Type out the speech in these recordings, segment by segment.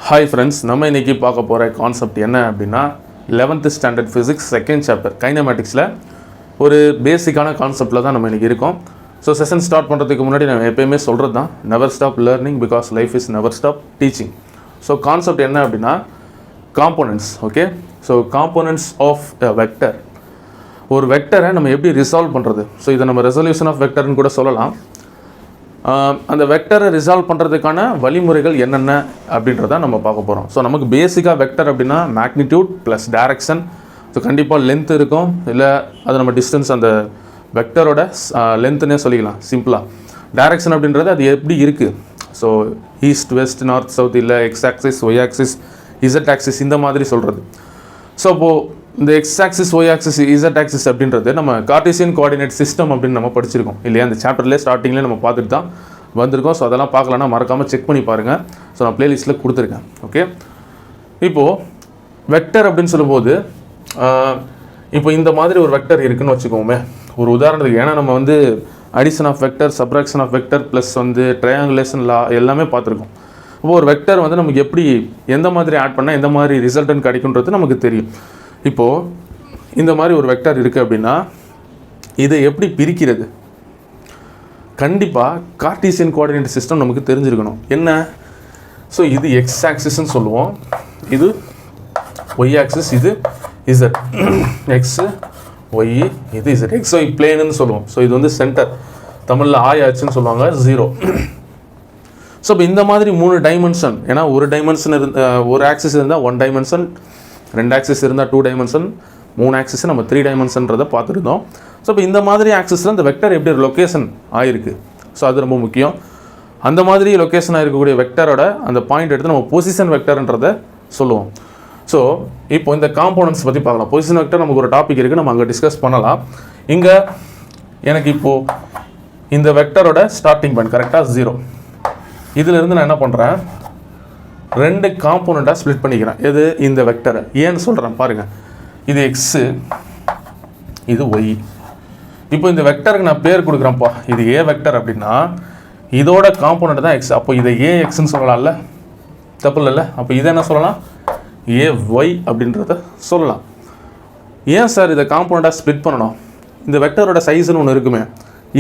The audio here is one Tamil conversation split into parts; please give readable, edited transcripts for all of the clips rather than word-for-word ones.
ஹாய் ஃப்ரெண்ட்ஸ், நம்ம இன்றைக்கி பார்க்க போகிற கான்செப்ட் என்ன அப்படின்னா 11th standard physics second chapter கைனமேட்டிக்ஸில் ஒரு பேசிக்கான கான்செப்டில் தான் நம்ம இன்றைக்கி இருக்கோம். ஸோ செஷன் ஸ்டார்ட் பண்ணுறதுக்கு முன்னாடி நம்ம எப்போயுமே சொல்கிறது தான் never stop learning because life is never stop teaching. So concept என்ன அப்படின்னா components. Okay, so components of a vector. ஒரு வெக்டரை நம்ம எப்படி ரிசால்வ் பண்ணுறது, ஸோ இதை நம்ம ரெசல்யூஷன் ஆஃப் வெக்டர்னு கூட சொல்லலாம். அந்த வெக்டரை ரிசால்வ் பண்ணுறதுக்கான வழிமுறைகள் என்னென்ன அப்படின்றத நம்ம பார்க்க போகிறோம். ஸோ நமக்கு பேசிக்காக வெக்டர் அப்படின்னா மேக்னிடியூட் ப்ளஸ் டைரக்ஷன். ஸோ கண்டிப்பாக லென்த் இருக்கும், இல்லை அது நம்ம டிஸ்டன்ஸ் அந்த வெக்டரோட லென்த்துன்னே சொல்லிக்கலாம் சிம்பிளாக. டைரக்ஷன் அப்படின்றது அது எப்படி இருக்குது, so east west north south, இல்லை X axis Y axis Z axis இந்த மாதிரி சொல்கிறது. ஸோ இப்போது இந்த X axis Y axis Z axis அப்படின்றது நம்ம கார்ட்டீசியன் கோஆர்டினேட் சிஸ்டம் அப்படின்னு நம்ம படிச்சிருக்கோம் இல்லையா. அந்த சாப்டர்லேயே ஸ்டார்டிங்லேயே நம்ம பார்த்துட்டு தான் வந்திருக்கோம். ஸோ அதெல்லாம் பார்க்கலன்னா மறக்காமல் செக் பண்ணி பாருங்கள். ஸோ நான் ப்ளேலிஸ்ட்டில் கொடுத்துருக்கேன். ஓகே, இப்போது வெக்டர் அப்படின்னு சொல்லும்போது இப்போ இந்த மாதிரி ஒரு வெக்டர் இருக்குதுன்னு வச்சுக்கோமே. ஒரு உதாரணத்துக்கு, ஏன்னா நம்ம வந்து addition of vector, subtraction of vector plus வந்து ட்ரையாங்குலேஷன் லா எல்லாமே பார்த்துருக்கோம். இப்போ ஒரு வெக்டர் வந்து நமக்கு எப்படி எந்த மாதிரி ஆட் பண்ணால் எந்த மாதிரி ரிசல்ட்டன் கிடைக்குன்றது நமக்கு தெரியும். இப்போது இந்த மாதிரி ஒரு வெக்டர் இருக்குது அப்படின்னா இதை எப்படி பிரிக்கிறது, கண்டிப்பாக கார்ட்டீசியன் கோஆர்டினேட் சிஸ்டம் நமக்கு தெரிஞ்சிருக்கணும். என்ன, ஸோ இது எக்ஸ் ஆக்சிஸ்ன்னு சொல்லுவோம், இது ஒய் ஆக்சிஸ், இது இசட், எக்ஸு ஒய், இது இசட், எக்ஸ் ஒய் பிளேனுன்னு சொல்லுவோம். ஸோ இது வந்து சென்டர், தமிழில் ஆயாச்சுன்னு சொல்லுவாங்க, 0. ஸோ இப்போ இந்த மாதிரி 3 டைமென்ஷன், ஏன்னா ஒரு டைமென்ஷன் ஒரு ஆக்சிஸ் இருந்தால் 1 டைமென்ஷன், 2 ஆக்சிஸ் இருந்தால் 2 டைமென்ஷன், 3 ஆக்சிஸ் நம்ம 3 டைமென்ஷன்றதை பார்த்துருந்தோம். ஸோ இப்போ இந்த மாதிரி ஆக்சிஸில் இந்த வெக்டர் எப்படி லொக்கேஷன் ஆகிருக்கு, ஸோ அது ரொம்ப முக்கியம். அந்த மாதிரி லொக்கேஷனாக இருக்கக்கூடிய வெக்டரோட அந்த பாயிண்ட் எடுத்து நம்ம பொசிஷன் வெக்டர்ன்றதை சொல்லுவோம். ஸோ இப்போ இந்த காம்போனன்ட்ஸ் பற்றி பார்க்கலாம். பொசிஷன் வெக்டர் நமக்கு ஒரு டாபிக் இருக்குது, நம்ம அங்கே டிஸ்கஸ் பண்ணலாம். இங்கே எனக்கு இப்போது இந்த வெக்டரோட ஸ்டார்டிங் பாயிண்ட் கரெக்டாக 0. இதிலிருந்து நான் என்ன பண்ணுறேன், 2 காம்போனண்ட்டாக ஸ்ப்ளிட் பண்ணிக்கிறேன். எது, இந்த வெக்டரை. ஏன்னு சொல்கிறேன் பாருங்கள், இது எக்ஸு, இது ஒய். இப்போ இந்த வெக்டருக்கு நான் பேர் கொடுக்குறேன்ப்பா, இது ஏ வெக்டர் அப்படின்னா இதோட காம்போனண்ட் தான் எக்ஸ். அப்போ இதை ஏ எக்ஸ்ன்னு சொல்லலாம்ல, தப்பு இல்லைல்ல. அப்போ இதை என்ன சொல்லலாம், ஏ ஒய் அப்படின்றத சொல்லலாம். ஏன் சார் இதை காம்போனண்ட்டாக ஸ்ப்ளிட் பண்ணணும், இந்த வெக்டரோட சைஸ்ன்னு ஒன்று இருக்குமே,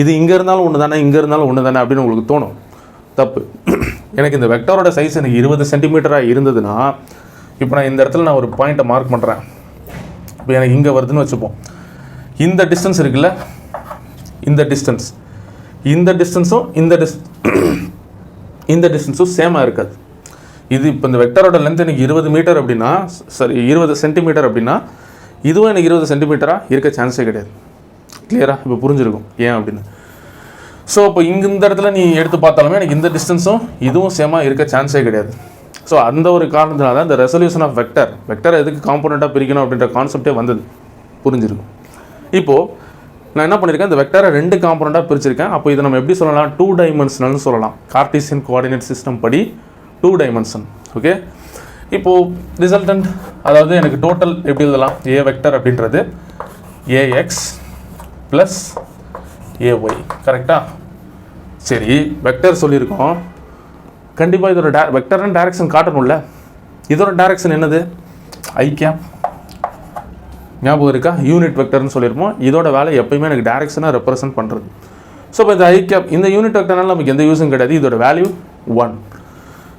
இது இங்கே இருந்தாலும் ஒன்று தானே இங்கே இருந்தாலும் ஒன்று தானே அப்படின்னு உங்களுக்கு தோணும். தப்பு. எனக்கு இந்த வெக்டரோட சைஸ் எனக்கு 20 சென்டிமீட்டராக இருந்ததுன்னா, இப்போ நான் இந்த இடத்துல நான் ஒரு பாயிண்ட்டை மார்க் பண்ணுறேன். இப்போ எனக்கு இங்கே வருதுன்னு வச்சுப்போம். இந்த டிஸ்டன்ஸ் இருக்குல்ல, இந்த டிஸ்டன்ஸும் இந்த டிஸ்டன்ஸும் சேமாக இருக்காது. இது இப்போ இந்த வெக்டரோட லென்த் எனக்கு 20 மீட்டர் அப்படின்னா, சாரி 20 சென்டிமீட்டர் அப்படின்னா, இதுவும் எனக்கு 20 சென்டிமீட்டராக இருக்க சான்ஸே கிடையாது. கிளியராக இப்போ புரிஞ்சிருக்கும் ஏன் அப்படின்னு. ஸோ இப்போ இந்த இடத்துல நீ எடுத்து பார்த்தாலுமே எனக்கு இந்த டிஸ்டன்ஸும் இதுவும் சேமாக இருக்க சான்ஸே கிடையாது. ஸோ அந்த ஒரு காரணத்தினால தான் இந்த ரெசல்யூஷன் ஆஃப் வெக்டர் எதுக்கு காம்போனண்ட்டாக பிரிக்கணும் அப்படின்ற கான்செப்டே வந்தது. புரிஞ்சிருக்கும். இப்போது நான் என்ன பண்ணியிருக்கேன், இந்த வெக்டரை 2 காம்போனண்ட்டாக பிரிச்சிருக்கேன். அப்போ இதை நம்ம எப்படி சொல்லலாம், 2 டைமென்ஷனல்னு சொல்லலாம். கார்ட்டீசியன் கோஆர்டினேட் சிஸ்டம் படி 2 டைமென்ஷன். ஓகே, இப்போது ரிசல்டன்ட், அதாவது எனக்கு டோட்டல் எப்படி எழுதலாம், ஏ வெக்டர் அப்படின்றது ஏஎக்ஸ் ப்ளஸ் ஏஒய். கரெக்டாக? சரி, வெக்டர் சொல்லியிருக்கோம், கண்டிப்பாக இதோட வெக்டர்னு டைரக்ஷன் காட்டணும்ல. இதோட டைரக்ஷன் என்னது, ஐ கேப். ஞாபகம் இருக்கா, யூனிட் வெக்டர்னு சொல்லியிருப்போம். இதோட வேலை எப்பயுமே எனக்கு டைரக்ஷனாக ரெப்ரசென்ட் பண்ணுறது. ஸோ இப்போ இந்த ஐ கேப், இந்த யூனிட் வெக்டர்னால நமக்கு எந்த யூஸும் கிடையாது. இதோட வேல்யூ 1.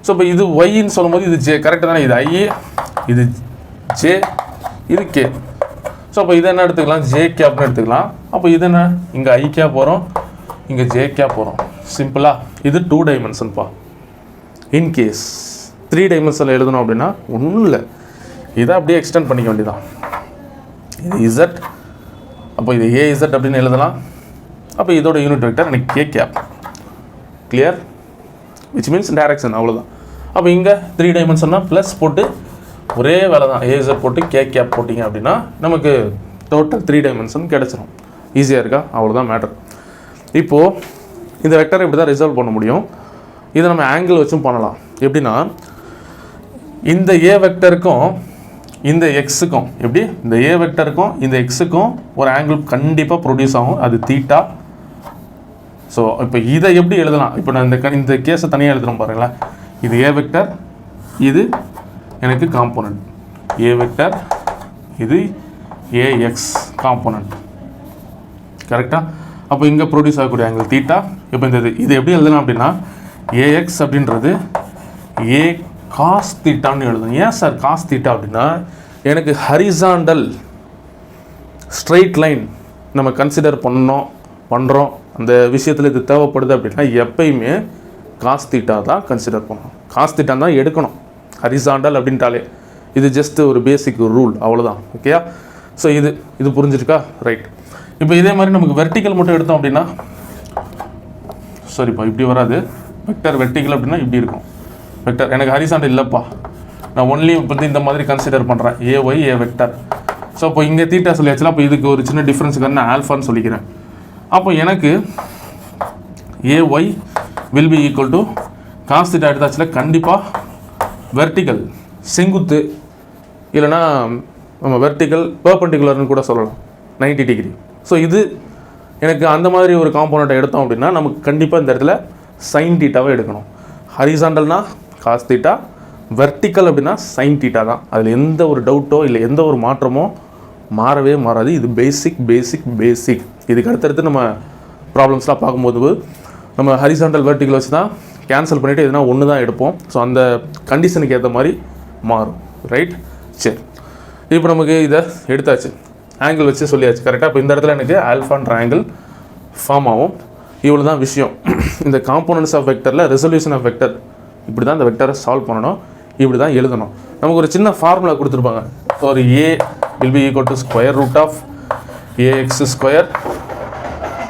ஸோ இப்போ இது ஒய்ன்னு சொல்லும்போது இது ஜே, கரெக்டாக தானே, இது ஐ, இது ஜே, இது கே. ஸோ அப்போ இதை என்ன எடுத்துக்கலாம், ஜே கேப்னு எடுத்துக்கலாம். அப்போ இது என்ன, இங்கே ஐ கேப் வரும், இங்கே ஜே கேப் வரும். சிம்பிளாக இது 2 டைமென்ஷன்ப்பா. இன்கேஸ் 3 டைமென்ஷனில் எழுதணும் அப்படின்னா ஒன்றும் இல்லை, இதை அப்படியே எக்ஸ்டெண்ட் பண்ணிக்க வேண்டியதான். இது இசட், அப்போ இது ஏ இசட் அப்படின்னு எழுதலாம். அப்போ இதோட யூனிட் வெக்டர் எனக்கு K cap. Clear, which means direction, அவ்வளோதான். அப்போ இங்கே 3 டைமென்ஷன்னா ப்ளஸ் போட்டு ஒரே வேலை தான், ஏசட் போட்டு கே கேப் போட்டிங்க அப்படின்னா நமக்கு டோட்டல் 3 டைமென்ஷன் கிடச்சிரும். ஈஸியாக இருக்கா, அவ்வளோதான் மேட்டர். இப்போது இந்த வெக்டரை இப்படி தான் ரிசால்வ் பண்ண முடியும். இதை நம்ம ஆங்கிள் வச்சும் பண்ணலாம். எப்படின்னா, இந்த ஏ வெக்டருக்கும் இந்த எக்ஸுக்கும், எப்படி இந்த ஏ வெக்டருக்கும் இந்த எக்ஸுக்கும் ஒரு ஆங்கிள் கண்டிப்பாக ப்ரொடியூஸ் ஆகும், அது தீட்டா. ஸோ இப்போ இதை எப்படி எழுதலாம், இப்போ நான் இந்த கேஸை தனியாக எழுதுகிறோம் பாருங்களேன். இது ஏ வெக்டர், இது எனக்கு காம்போனன்ட் ஏ வெக்டர், இது ஏஎக்ஸ் காம்போனன்ட். கரெக்டாக? அப்போ இங்கே ப்ரொடியூஸ் ஆகக்கூடிய ஆங்கிள் தீட்டா. இப்போ இது எப்படி எழுதலாம் அப்படின்னா ஏஎக்ஸ் அப்படின்றது ஏ காஸ் தீட்டான்னு எழுதணும். ஏன் சார் காஸ் தீட்டா அப்படின்னா எனக்கு ஹரிசாண்டல் ஸ்ட்ரெயிட் லைன் நம்ம கன்சிடர் பண்ணுறோம் அந்த விஷயத்தில் இது தேவைப்படுது அப்படின்னா எப்பயுமே காஸ் தீட்டா தான் கன்சிடர் பண்ணணும். காஸ் தீட்டா தான் எடுக்கணும் ஹரிசாண்டல் அப்படின்ட்டாலே. இது ஜஸ்ட் ஒரு பேசிக் ரூல், அவ்வளோதான். ஓகேயா? ஸோ இது புரிஞ்சிருக்கா? ரைட். இப்போ இதே மாதிரி நமக்கு வெர்டிக்கல் மட்டும் எடுத்தோம் அப்படின்னா, சரிப்பா இப்படி வராது. வெக்டர் வெர்டிக்கல் அப்படின்னா இப்படி இருக்கும். வெக்டர் எனக்கு ஹரிசாண்டல் இல்லைப்பா, நான் ஒன்லி பற்றி இந்த மாதிரி கன்சிடர் பண்ணுறேன் ஏஒய் ஏ வெக்டர். ஸோ இப்போ இங்கே தீட்டா சொல்லியாச்சுன்னா அப்போ இதுக்கு ஒரு சின்ன டிஃப்ரென்ஸுக்கு நான் ஆல்ஃபான்னு சொல்லிக்கிறேன். அப்போ எனக்கு A Y will be equal to cos theta எடுத்தாச்சுல கண்டிப்பாக வெர்டிக்கல் செங்குத்து, இல்லைனா நம்ம வெர்டிக்கல் பெர்பெண்டிகுலர்னு கூட சொல்லலாம் 90 டிகிரி. ஸோ இது எனக்கு அந்த மாதிரி ஒரு காம்போனண்ட்டை எடுத்தோம் அப்படின்னா நமக்கு கண்டிப்பாக இந்த இடத்துல சைன் தீட்டாவை எடுக்கணும். ஹரிசாண்டல்னா காஸ் தீட்டா, வெர்டிக்கல் அப்படின்னா சைன் தீட்டா தான். அதில் எந்த ஒரு டவுட்டோ இல்லை எந்த ஒரு மாற்றமோ மாறவே மாறாது. இது பேசிக் பேசிக் பேசிக். இதுக்கு அடுத்தடுத்து நம்ம ப்ராப்ளம்ஸ்லாம் பார்க்கும்போது நம்ம ஹரிசாண்டல் வெர்டிக்கல் வச்சு தான் கேன்சல் பண்ணிவிட்டு எதுனா ஒன்று தான் எடுப்போம். ஸோ அந்த கண்டிஷனுக்கு ஏற்ற மாதிரி மாறும். ரைட்? சரி, இப்போ நமக்கு இதை எடுத்தாச்சு, ஆங்கிள் வச்சு சொல்லியாச்சு. கரெக்டாக? இப்போ இந்த இடத்துல எனக்கு ஆல்ஃபான்ற ஆங்கிள் ஃபார்ம் ஆகும். இவ்வளோ தான் விஷயம். இந்த காம்போனன்ட்ஸ் ஆஃப் வெக்டரில் ரெசல்யூஷன் ஆஃப் வெக்டர் இப்படி தான் இந்த வெக்டரை சால்வ் பண்ணணும், இப்படி தான் எழுதணும். நமக்கு ஒரு சின்ன ஃபார்முலா கொடுத்துருப்பாங்க. ஒரு A will be equal to square root of A X square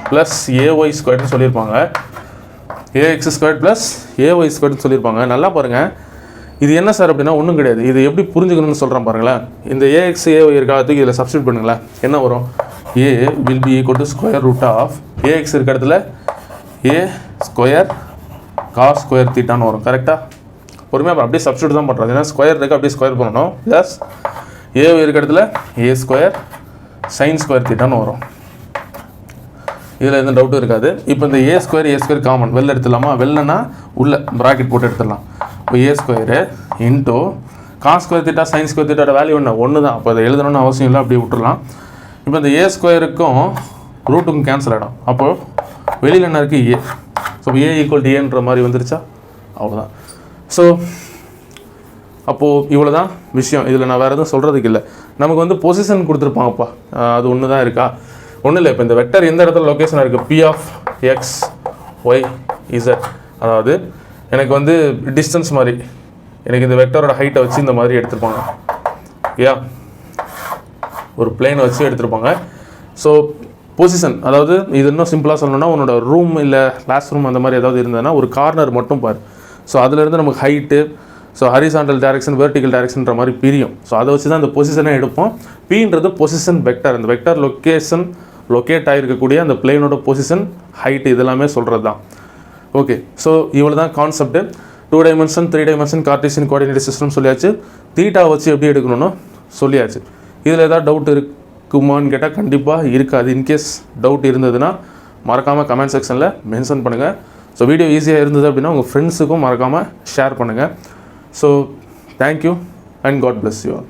plus A Y ஸ்கொயர்னு சொல்லியிருப்பாங்க. ஏஎக்ஸ் ஸ்கொயர் ப்ளஸ் ஏஒய் ஸ்கொயர்னு சொல்லியிருப்பாங்க. நல்லா பாருங்கள், இது என்ன சார் அப்படின்னா ஒன்றும் கிடையாது. இது எப்படி புரிஞ்சுக்கணும்னு சொல்கிறேன் பாருங்களேன். இந்த ஏஎக்ஸ் ஏஒய் இருக்காதுக்கு இதில் சப்ஸ்டியூட் பண்ணுங்களேன். என்ன வரும்? A will be equal to square root of A X இருக்க இடத்துல ஏ ஸ்கொயர் காஸ் ஸ்கொயர் தீட்டான்னு வரும். கரெக்டாக? பொறுமையாக அப்படியே சப்ஸ்டியூட் தான் பண்ணுறது. ஏன்னா ஸ்கொயர் இருக்குது, அப்படியே ஸ்கொயர் பண்ணணும். ப்ளஸ் ஏஒய் இருக்க இடத்துல ஏ ஸ்கொயர் சைன் ஸ்கொயர் தீட்டான்னு வரும். இதில் எந்த டவுட்டும் இருக்காது. இப்போ இந்த ஏ ஸ்கொயர் காமன் வெளில எடுத்துடலாமா? வெளிலனா உள்ள ப்ராக்கெட் போட்டு எடுத்துடலாம். இப்போ A square into cos square theta sine square தீட்டாவோட வேல்யூ ஒன்று தான். அப்போ அதை எழுதணும்னு அவசியம் இல்லை, அப்படியே விட்டுடலாம். இப்போ இந்த ஏ ஸ்கொயருக்கும் ரூட்டுக்கும் கேன்சல் ஆகிடும். அப்போது வெளியில் என்ன இருக்குது? ஏ. ஸோ ஏ ஈக்குவல் டு ஏன்ற மாதிரி வந்துருச்சா? அவ்வளோதான். ஸோ அப்போது இவ்வளோ தான் விஷயம். இதில் நான் வேறு எதுவும் சொல்கிறதுக்கு இல்லை. நமக்கு பொசிஷன் கொடுத்துருப்பாங்கப்பா, அது ஒன்று தான் இருக்கா? ஒன்றும் இல்லை. இப்போ இந்த வெக்டர் எந்த இடத்துல லொக்கேஷனாக இருக்குது? P of X Y Z. அதாவது எனக்கு டிஸ்டன்ஸ் மாதிரி எனக்கு இந்த வெக்டரோட ஹைட்டை வச்சு இந்த மாதிரி எடுத்துருப்பாங்க. ஓகேயா? ஒரு பிளேனை வச்சு எடுத்துருப்பாங்க. ஸோ பொசிஷன், அதாவது இது இன்னும் சிம்பிளாக சொல்லணும்னா உன்னோட ரூம் இல்லை கிளாஸ் ரூம் அந்த மாதிரி ஏதாவது இருந்ததுன்னா ஒரு கார்னர் மட்டும் பாரு. ஸோ அதிலேருந்து நமக்கு height, so horizontal direction vertical டைரக்ஷன்ற மாதிரி பிரியும். ஸோ அதை வச்சு தான் இந்த பொசிஷனே எடுப்போம். பின்றது பொசிஷன் வெக்டர். அந்த வெக்டர் லொக்கேட் ஆகிருக்கக்கூடிய அந்த பிளேனோட பொசிஷன், ஹைட்டு, இதெல்லாமே சொல்கிறது தான். ஓகே, ஸோ இவ்வளோ தான் concept. 2 dimension 3 dimension Cartesian coordinate system சொல்லியாச்சு. தீட்டா வச்சு எப்படி எடுக்கணும்னு சொல்லியாச்சு. இதில் ஏதாவது டவுட் இருக்குமான்னு கேட்டால் கண்டிப்பாக இருக்காது. இன்கேஸ் டவுட் இருந்ததுன்னா மறக்காமல் கமெண்ட் செக்ஷனில் மென்ஷன் பண்ணுங்கள். ஸோ வீடியோ ஈஸியாக இருந்தது அப்படின்னா உங்கள் ஃப்ரெண்ட்ஸுக்கும் மறக்காமல் ஷேர் பண்ணுங்கள். So thank you and God bless you all.